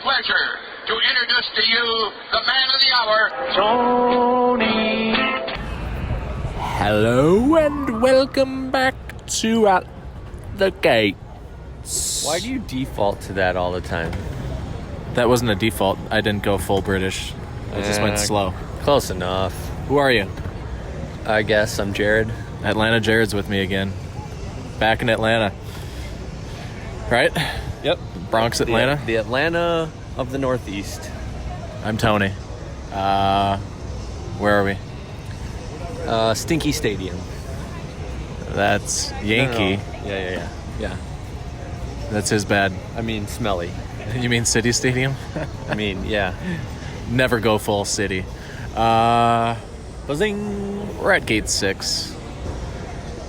pleasure to introduce to you the man of the hour, Tony. Hello and welcome back to At the Gate. Why do you default to that all the time? That wasn't a default. I didn't go full British. I just went slow. Close enough. Who are you? I guess I'm Jared. Atlanta Jared's with me again. Back in Atlanta. Right? Yep. Bronx, Atlanta? The Atlanta of the Northeast. I'm Tony. Where are we? Stinky Stadium. That's Yankee. No. Yeah. That's his bad. I mean, smelly. You mean City Stadium? I mean, yeah. Never go full city. Buzzing. We're at Gate 6.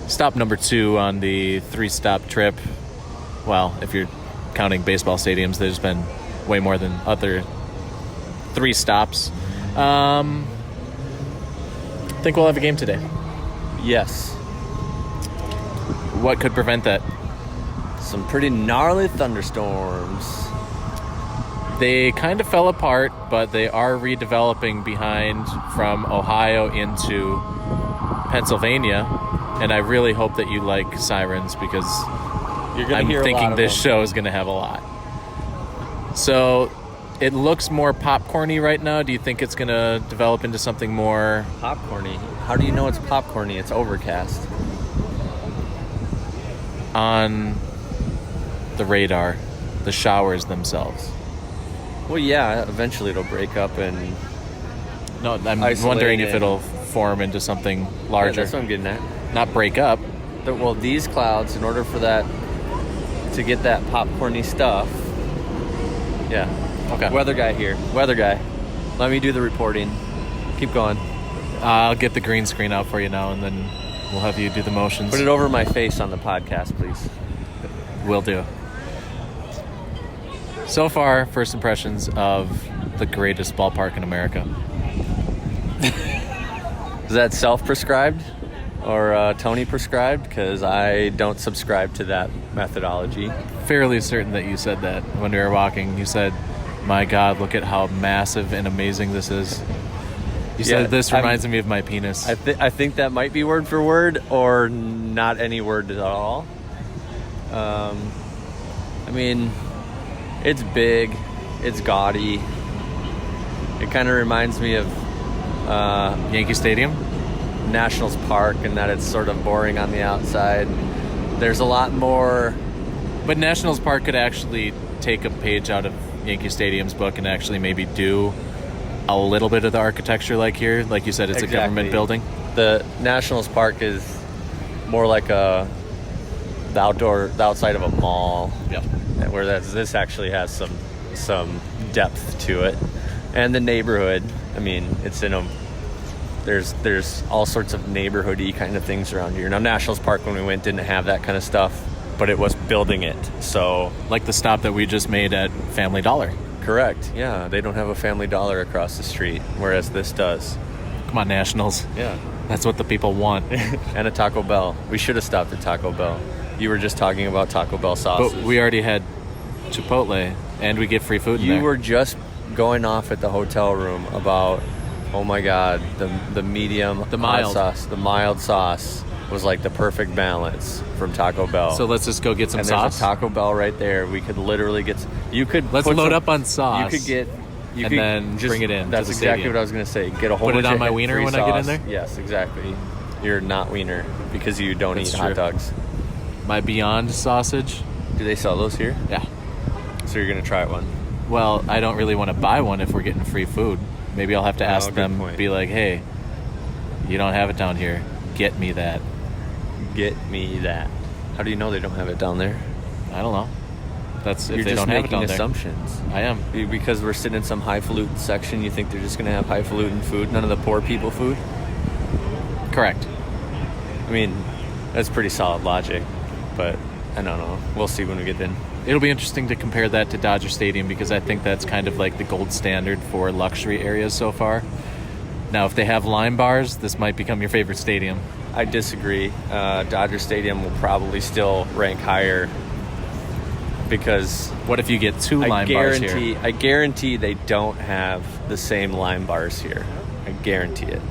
Stop number 2 on the 3-stop trip. Well, if you're counting baseball stadiums, there's been way more than other 3 stops. Think we'll have a game today. Yes. What could prevent that? Some pretty gnarly thunderstorms. They kind of fell apart, but they are redeveloping behind from Ohio into Pennsylvania. And I really hope that you like sirens because I'm thinking this show is going to have a lot. So it looks more popcorny right now. Do you think it's going to develop into something more Popcorny? How do you know it's popcorny? It's overcast. on the radar, the showers themselves? Well, yeah, eventually it'll break up and... No, I'm Isolate wondering if it. it'll form into something Yeah, larger. that's what I'm getting at. Not break up. Well, these clouds, in order for that to get that popcorny stuff... Yeah. Okay. Weather guy here. Weather guy. Let me do the reporting. Keep going. I'll get the green screen out for you now, and then we'll have you do the motions. Put it over my face on the podcast, please. Will do. So far, first impressions of the greatest ballpark in America. Is that self-prescribed or Tony prescribed? Because I don't subscribe to that methodology. Fairly certain that you said that when we were walking. You said, my God, look at how massive and amazing this is. You said, this reminds me of my penis. I think that might be word for word or not any word at all. I mean, it's big. It's gaudy. It kind of reminds me of Yankee Stadium? Nationals Park in that it's sort of boring on the outside. There's a lot more... But Nationals Park could actually take a page out of Yankee Stadium's book and actually maybe do a little bit of the architecture like here. Like you said, it's Exactly. a government building. The Nationals Park is more like the outside of a mall. Yep. Where this actually has some depth to it. And the neighborhood, I mean, it's in a... There's all sorts of neighborhoody kind of things around here. Now, Nationals Park, when we went, didn't have that kind of stuff, but it was building it, so... Like the stop that we just made at Family Dollar. Correct, yeah. They don't have a Family Dollar across the street, whereas this does. Come on, Nationals. Yeah. That's what the people want. And a Taco Bell. We should have stopped at Taco Bell. You were just talking about Taco Bell sauces. But we already had Chipotle, and we get free food in there. You were just going off at the hotel room about, oh my God, the medium The mild. hot sauce. The mild sauce was like the perfect balance from Taco Bell. So let's just go get some and sauce. there's a Taco Bell right there. We could literally get... Let's load up on sauce. You could get... And then bring it in to That's the exactly stadium. what I was going to say. Get a whole Put it bunch on of my wiener free when I get in sauce. there? Yes, exactly. You're not wiener because you don't That's eat true. hot dogs. My Beyond sausage. Do they sell those here? Yeah. So you're going to try one? Well, I don't really want to buy one if we're getting free food. Maybe I'll have to ask good them, point. be like, hey, you don't have it down here. Get me that. Get me that. How do you know they don't have it down there? I don't know. That's if You're they just don't have it making down there. assumptions. I am. Because we're sitting in some highfalutin section, you think they're just going to have highfalutin food, none of the poor people food? Correct. I mean, that's pretty solid logic, but I don't know. We'll see when we get in. It'll be interesting to compare that to Dodger Stadium because I think that's kind of like the gold standard for luxury areas so far. Now, if they have lime bars, this might become your favorite stadium. I disagree. Dodger Stadium will probably still rank higher because What if you get two lime bars here? I guarantee they don't have the same lime bars here. I guarantee it.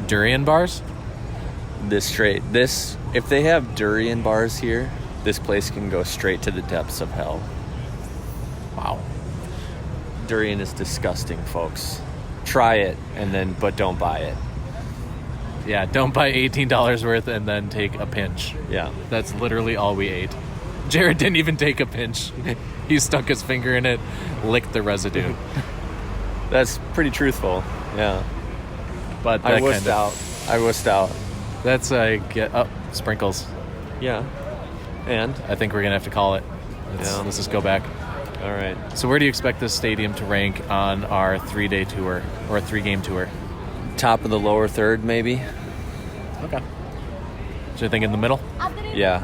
Durian bars? If they have durian bars here, this place can go straight to the depths of hell. Wow. Durian is disgusting, folks. Try it but don't buy it. Yeah, don't buy $18 worth and then take a pinch. Yeah. That's literally all we ate. Jared didn't even take a pinch. He stuck his finger in it, licked the residue. That's pretty truthful. Yeah. But I wussed out. That's sprinkles. Yeah. And? I think we're going to have to call it. Let's just go back. All right. So where do you expect this stadium to rank on our 3-day tour or 3-game tour? Top of the lower third, maybe. Okay. So you think in the middle? Yeah.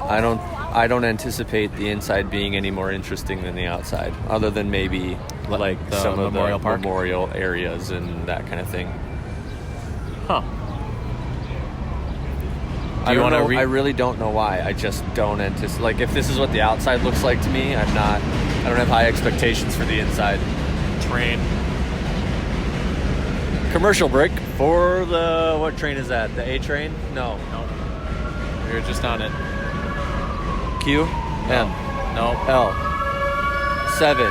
I don't anticipate the inside being any more interesting than the outside, other than maybe like some of the memorial areas and that kind of thing. Huh. I really don't know why. I just don't anticipate. Like, if this is what the outside looks like to me, I don't have high expectations for the inside. Train. Commercial break for what train is that? The A train? No. We were just on it. Q? No. M? No. L? 7?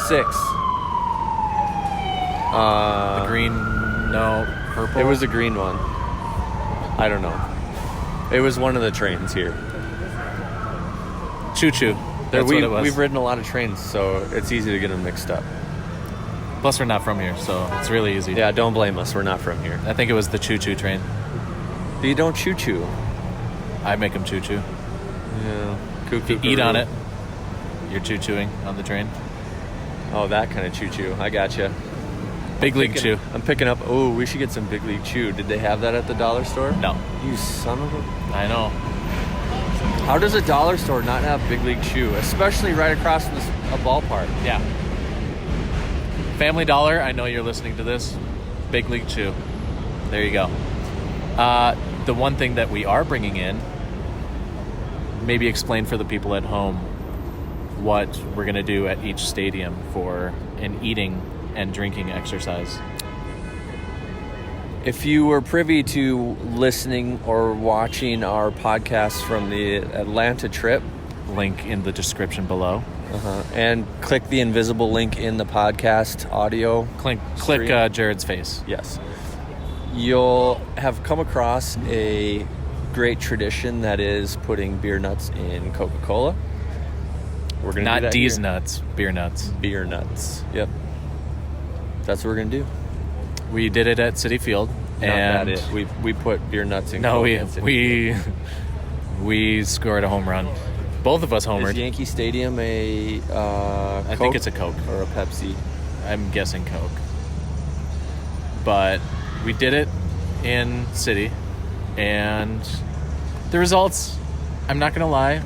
6? The green, no. Purple? It was a green one. I don't know. It was one of the trains here. Choo-choo. That's what it was. We've ridden a lot of trains, so it's easy to get them mixed up. Plus, we're not from here, so it's really easy. Yeah, don't blame us. We're not from here. I think it was the choo-choo train. You don't choo-choo. I make them choo-choo. Yeah. If you eat on it, you're choo-chooing on the train. Oh, that kind of choo-choo. I gotcha. Big League Chew. I'm picking up... Oh, we should get some Big League Chew. Did they have that at the dollar store? No. You son of a... I know. How does a dollar store not have Big League Chew? Especially right across from a ballpark. Yeah. Family Dollar, I know you're listening to this. Big League Chew. There you go. The one thing that we are bringing in, maybe explain for the people at home what we're going to do at each stadium for an eating and drinking exercise. If you were privy to listening or watching our podcast from the Atlanta trip, Link in the description below. And click the invisible link in the podcast audio. Click Jared's face. Yes. You'll have come across a great tradition that is putting beer nuts in Coca-Cola. We're gonna Not do that D's here. nuts, beer nuts. Beer nuts. Yep. That's what we're gonna do. We did it at Citi Field, and Not that it. We put beer nuts in. No, Coke we scored a home run. Both of us homered. Is Yankee Stadium a I think it's a Coke or a Pepsi. I'm guessing Coke. But we did it in Citi, and the results, I'm not gonna lie,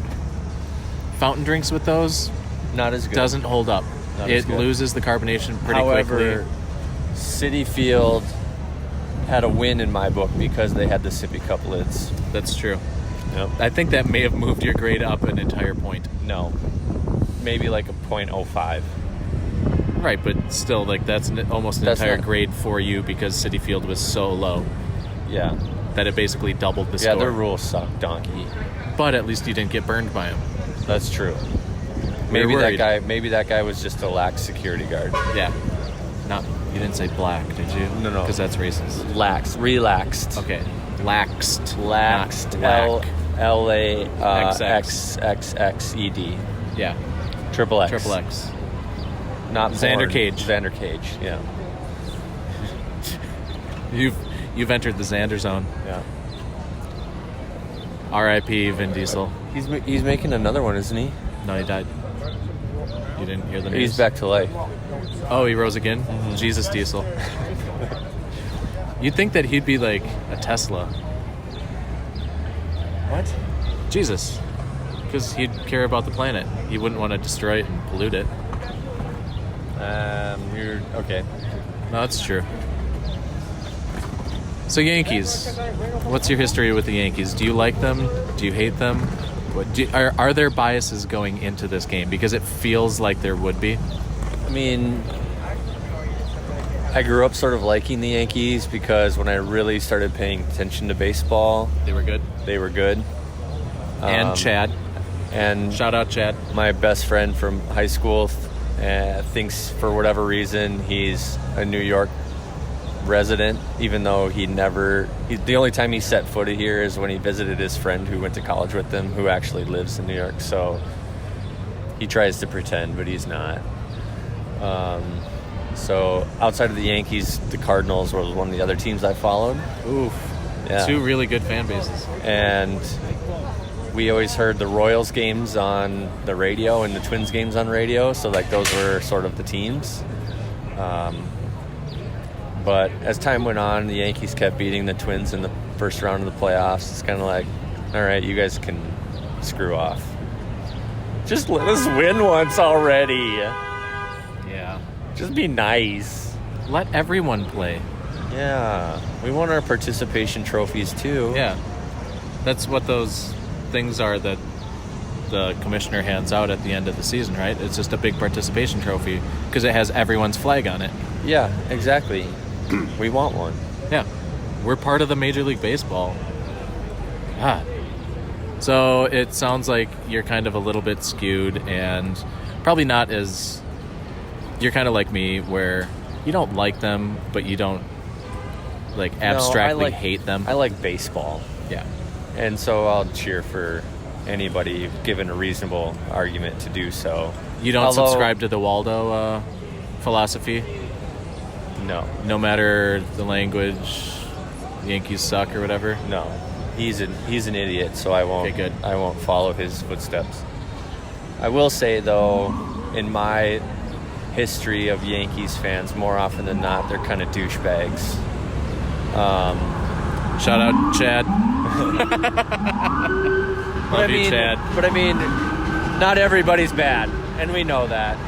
fountain drinks with those Not as good. doesn't hold up. Not as It good. loses the carbonation pretty However, quickly. Citi Field had a win in my book because they had the sippy cup lids. That's true. Yep. I think that may have moved your grade up an entire point. No. Maybe like a 0.05. Right, but still, like that's almost an That's entire not- grade for you because Citi Field was so low Yeah. that it basically doubled the Yeah, score. their rules suck, donkey. But at least you didn't get burned by them. That's true. We were worried. Maybe that guy was just a lax security guard. Yeah. You didn't say black, did you? No. Because that's racist. Relaxed. Okay. Laxed. Laxed. Not black. LAXXXED. Yeah. Triple X. Triple X. Not Xander porn. Cage. Xander Cage. Yeah. You've entered the Xander zone. Yeah. R.I.P. Vin Diesel. He's making another one, isn't he? No, he died. You didn't hear the news? He's back to life. Oh, he rose again? Mm-hmm. Jesus Diesel. You'd think that he'd be like a Tesla. What? Jesus. Because he'd care about the planet. He wouldn't want to destroy it and pollute it. You're okay. No, that's true. So Yankees. What's your history with the Yankees? Do you like them? Do you hate them? Are there biases going into this game? Because it feels like there would be. I mean, I grew up sort of liking the Yankees because when I really started paying attention to baseball, They were good. they were good. And Chad. And Shout out Chad. my best friend from high school thinks for whatever reason he's a New York resident, even though the only time he set foot here is when he visited his friend who went to college with him, who actually lives in New York. So he tries to pretend, but he's not. So outside of the Yankees, the Cardinals was one of the other teams I followed. Oof. Yeah. 2 really good fan bases. And we always heard the Royals games on the radio and the Twins games on radio, so like those were sort of the teams. But as time went on, the Yankees kept beating the Twins in the first round of the playoffs. It's kind of like, all right, you guys can screw off. Just let us win once already. Yeah. Just be nice. Let everyone play. Yeah. We want our participation trophies too. Yeah. That's what those things are that the commissioner hands out at the end of the season, right? It's just a big participation trophy because it has everyone's flag on it. Yeah, exactly. We want one. Yeah. We're part of the Major League Baseball. So it sounds like you're kind of a little bit skewed and probably not as... You're kind of like me where you don't like them, but you don't like abstractly hate them. I like baseball. Yeah. And so I'll cheer for anybody given a reasonable argument to do so. You don't subscribe to the Waldo philosophy? No. No matter the language, the Yankees suck or whatever? No. He's an idiot, so I won't. Okay, good. I won't follow his footsteps. I will say though, in my history of Yankees fans, more often than not, they're kind of douchebags. Shout out Chad. Love you, Chad. But I mean, not everybody's bad, and we know that.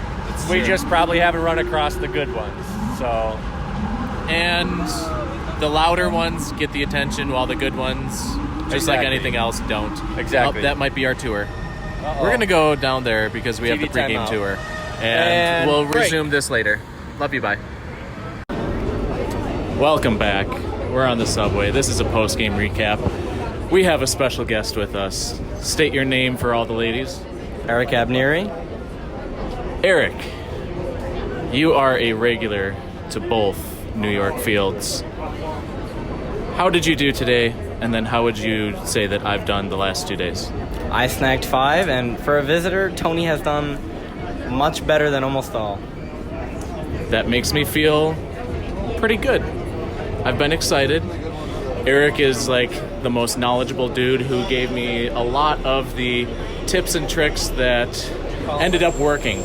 We just probably haven't run across the good ones. So, and the louder ones get the attention while the good ones, just like anything else, don't. Exactly. Oh, that might be our tour. Uh-oh. We're going to go down there because we have the TV pregame timeout. tour. And we'll break. resume this later. Love you, bye. Welcome back. We're on the subway. This is a post-game recap. We have a special guest with us. State your name for all the ladies. Eric Abneri. Eric, you are a regular to both New York fields. How did you do today? And then how would you say that I've done the last 2 days? I snagged 5, and for a visitor, Tony has done much better than almost all. That makes me feel pretty good. I've been excited. Eric is like the most knowledgeable dude who gave me a lot of the tips and tricks that ended up working.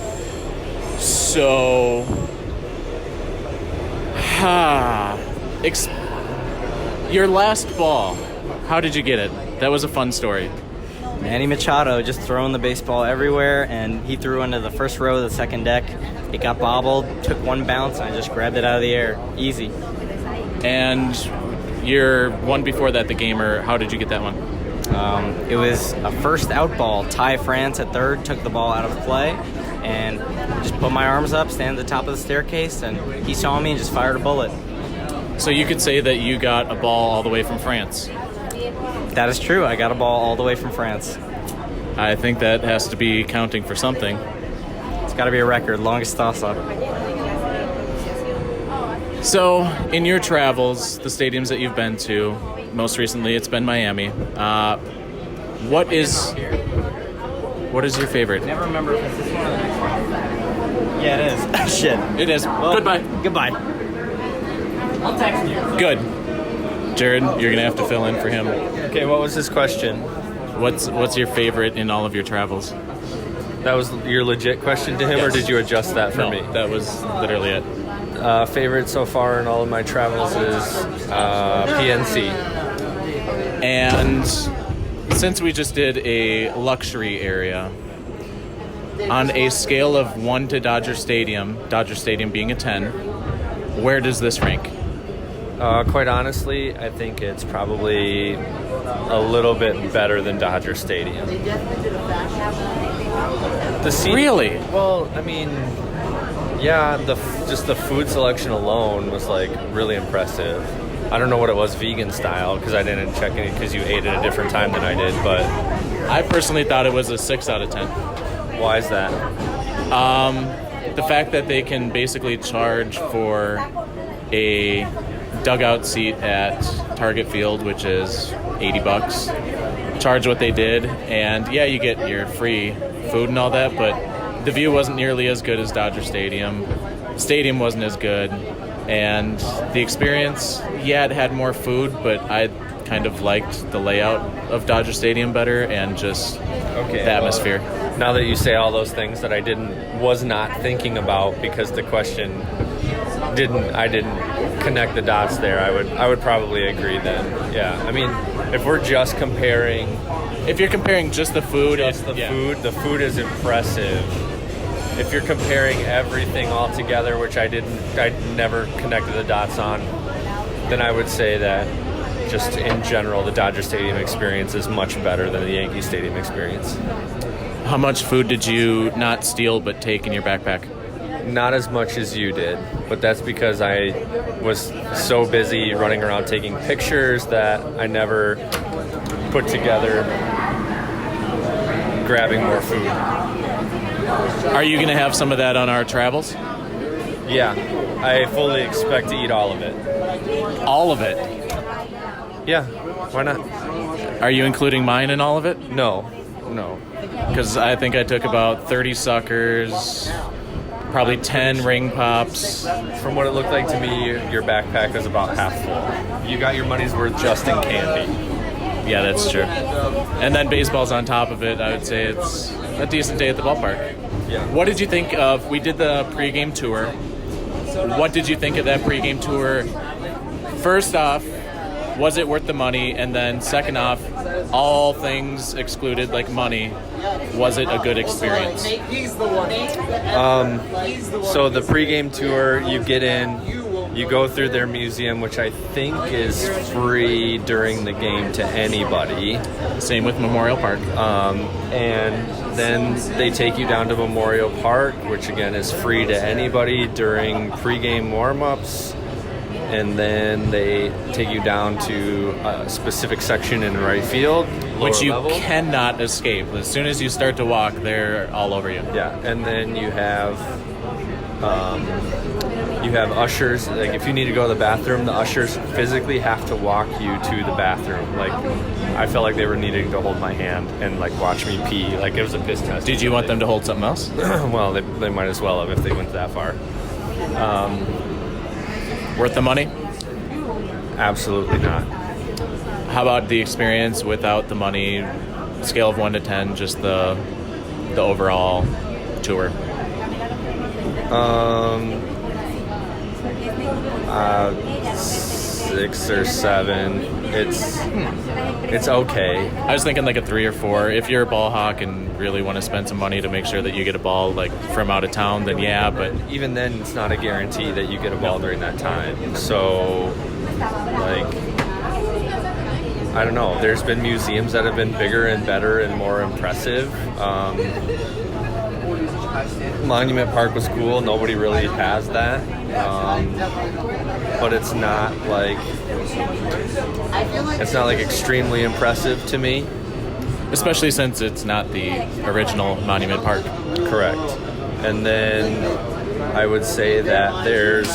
So, your last ball, how did you get it? That was a fun story. Manny Machado just throwing the baseball everywhere, and he threw into the first row of the second deck. It got bobbled, took one bounce, and I just grabbed it out of the air. Easy. And your one before that, the gamer, how did you get that one? It was a first out ball. Ty France at third took the ball out of play, and just put my arms up, stand at the top of the staircase, and he saw me and just fired a bullet. So you could say that you got a ball all the way from France. That is true. I got a ball all the way from France. I think that has to be counting for something. It's got to be a record. Longest toss-up. So, in your travels, the stadiums that you've been to, most recently it's been Miami. What is your favorite? Never remember if it's this one or the next one. Yeah, it is. Shit. It is. Well, Goodbye. Goodbye. I'll text you. Good. Jared, you're gonna have to fill in for him. Okay, what was his question? What's your favorite in all of your travels? That was your legit question to him, or Yes. did you adjust that for No, me? that was literally it. Favorite so far in all of my travels is PNC. And since we just did a luxury area, on a scale of 1 to Dodger Stadium being a 10, where does this rank? Quite honestly, I think it's probably a little bit better than Dodger Stadium. Really? Well, I mean, yeah, just the food selection alone was like really impressive. I don't know what it was vegan style because I didn't check it because you ate at a different time than I did, but I personally thought it was a 6 out of 10. why is that? The fact that they can basically charge for a dugout seat at Target Field, which is $80, charge what they did, and yeah, you get your free food and all that, but the view wasn't nearly as good as Dodger Stadium. Stadium wasn't as good, and the experience, yeah, it had more food, but I kind of liked the layout of Dodger Stadium better and just the atmosphere. Well, now that you say all those things that I was not thinking about because the question I didn't connect the dots there, I would probably agree then. Yeah, I mean, if we're just comparing, if you're comparing just the food, the food is impressive. If you're comparing everything all together, which I never connected the dots on, then I would say that just in general, the Dodger Stadium experience is much better than the Yankee Stadium experience. How much food did you not steal but take in your backpack? Not as much as you did, but that's because I was so busy running around taking pictures that I never put together grabbing more food. Are you going to have some of that on our travels? Yeah, I fully expect to eat all of it. All of it? Yeah, why not? Are you including mine in all of it? No. Because I think I took about 30 suckers, probably 10 ring pops. From what it looked like to me, your backpack was about half full. You got your money's worth just in candy. Yeah, that's true. And then baseball's on top of it. I would say it's a decent day at the ballpark. Yeah. What did you think of, we did the pregame tour. What did you think of that pregame tour? First off, was it worth the money? And then second off, all things excluded, like money, was it a good experience? So the pregame tour, you get in, you go through their museum, which I think is free during the game to anybody. Same with Memorial Park. And then they take you down to Memorial Park, which again is free to anybody during pregame warm-ups. And then they take you down to a specific section in right field, which you level. Cannot escape. As soon as you start to walk, they're all over you. Yeah, and then you have ushers. Like if you need to go to the bathroom, the ushers physically have to walk you to the bathroom. Like I felt like they were needing to hold my hand and like watch me pee. Like it was a piss test. Did you want them to hold something else? Well, they might as well have if they went that far. Worth the money? Absolutely not. How about the experience without the money? Scale of 1 to 10, just the overall tour. 6 or 7. It's okay. I was thinking like a 3 or 4. If you're a ball hawk and really want to spend some money to make sure that you get a ball like from out of town, then yeah, but even then it's not a guarantee that you get a ball during that time. So like I don't know. There's been museums that have been bigger and better and more impressive. Monument Park was cool. Nobody really has that. But it's not like extremely impressive to me. Especially since it's not the original Monument Park. Correct. And then I would say that there's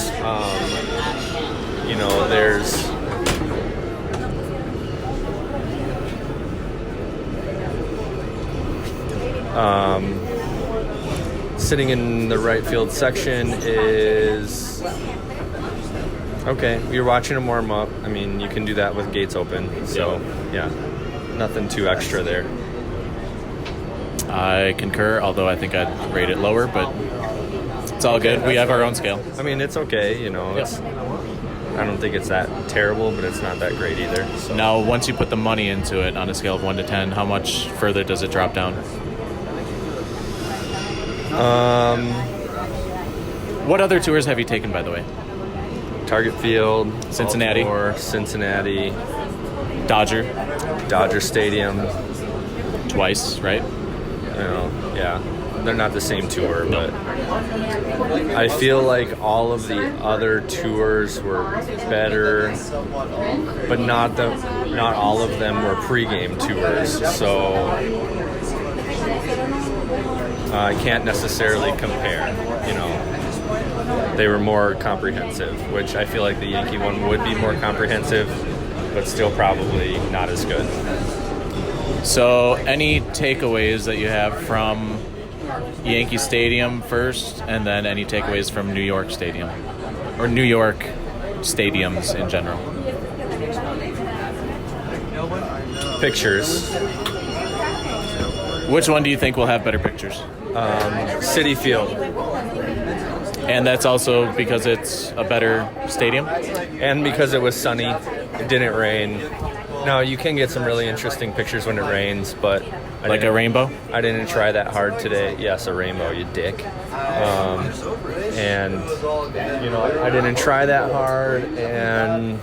sitting in the right field section is okay. You're watching them warm up. I mean, you can do that with gates open. So, yeah, nothing too extra there. I concur, although I think I'd rate it lower, but it's all good. We have our own scale. I mean, it's okay. It's, I don't think it's that terrible, but it's not that great either. So. Now, once you put the money into it on a scale of 1 to 10, how much further does it drop down? Um, What other tours have you taken, by the way? Target Field, Cincinnati. Baltimore, Cincinnati, Dodger Stadium. twice, right? Yeah, they're not the same tour, but I feel like all of the other tours were better, but not all of them were pregame tours. So I can't necessarily compare. They were more comprehensive, which I feel like the Yankee one would be more comprehensive, but still probably not as good. So, any takeaways that you have from Yankee Stadium first, and then any takeaways from New York Stadium, or New York stadiums in general? Pictures. Which one do you think will have better pictures? City Field. And that's also because it's a better stadium? And because it was sunny, it didn't rain. Now, you can get some really interesting pictures when it rains, but... Like a rainbow? I didn't try that hard today. Yes, a rainbow, you dick. And, I didn't try that hard, and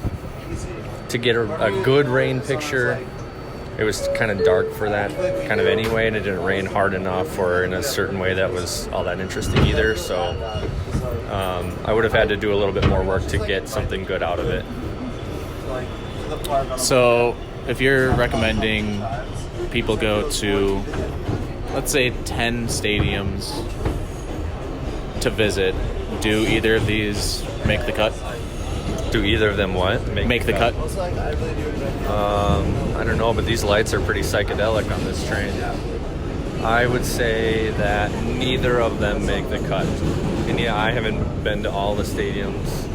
to get a good rain picture, it was kind of dark for that kind of anyway, and it didn't rain hard enough or in a certain way that was all that interesting either, so I would have had to do a little bit more work to get something good out of it. So, if you're recommending people go to, let's say, 10 stadiums to visit, do either of these make the cut? Do either of them what? Make the cut? I don't know, but these lights are pretty psychedelic on this train. I would say that neither of them make the cut. And yeah, I haven't been to all the stadiums,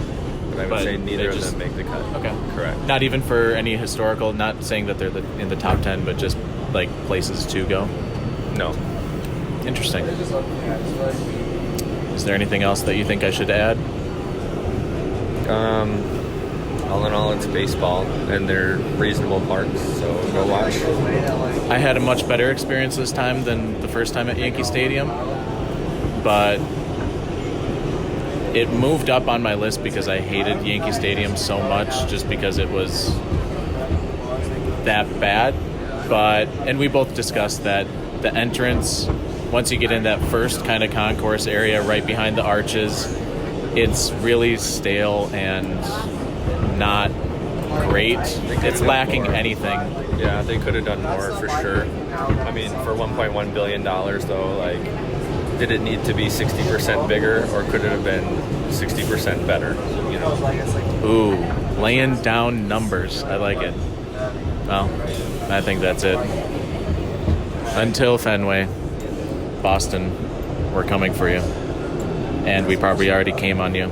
but I would say neither of them make the cut. Okay. Correct. Not even for any historical, not saying that they're in the top 10, but just like places to go? No. Interesting. Is there anything else that you think I should add? All in all, it's baseball, and they're reasonable parks, so go watch. I had a much better experience this time than the first time at Yankee Stadium, but it moved up on my list because I hated Yankee Stadium so much, just because it was that bad. And we both discussed that the entrance, once you get in that first kind of concourse area right behind the arches, it's really stale and not great. It's lacking anything. Yeah, they could have done more for sure. I mean, for $1.1 billion though, like, did it need to be 60% bigger, or could it have been 60% better? Ooh, laying down numbers. I like it. Well, I think that's it. Until Fenway, Boston, we're coming for you. And we probably already came on you.